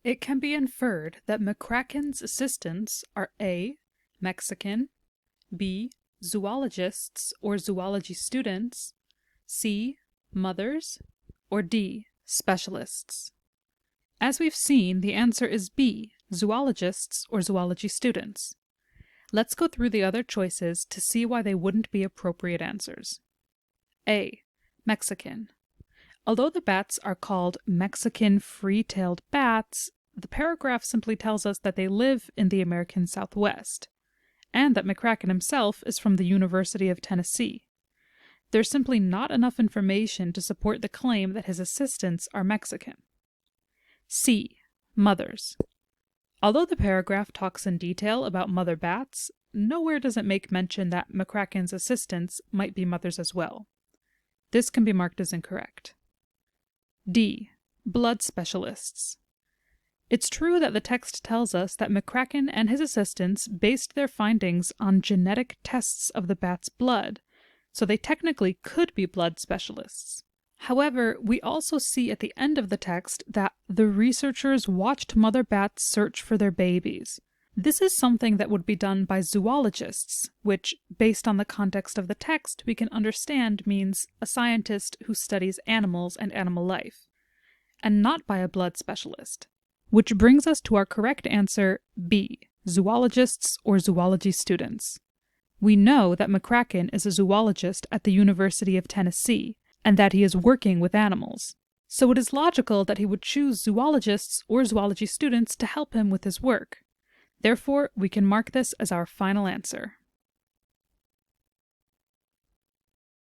It can be inferred that McCracken's assistants are A. Mexican, B. Zoologists or zoology students, C. Mothers, or D. Specialists. As we've seen, the answer is B. Zoologists or zoology students. Let's go through the other choices to see why they wouldn't be appropriate answers. A. Mexican. Although the bats are called Mexican free-tailed bats, the paragraph simply tells us that they live in the American Southwest, and that McCracken himself is from the University of Tennessee. There's simply not enough information to support the claim that his assistants are Mexican. C. Mothers. Although the paragraph talks in detail about mother bats, nowhere does it make mention that McCracken's assistants might be mothers as well. This can be marked as incorrect. D. Blood specialists. It's true that the text tells us that McCracken and his assistants based their findings on genetic tests of the bat's blood, so they technically could be blood specialists. However, we also see at the end of the text that the researchers watched mother bats search for their babies. This is something that would be done by zoologists, which, based on the context of the text, we can understand means a scientist who studies animals and animal life, and not by a blood specialist. Which brings us to our correct answer, B, zoologists or zoology students. We know that McCracken is a zoologist at the University of Tennessee, and that he is working with animals. So it is logical that he would choose zoologists or zoology students to help him with his work. Therefore, we can mark this as our final answer.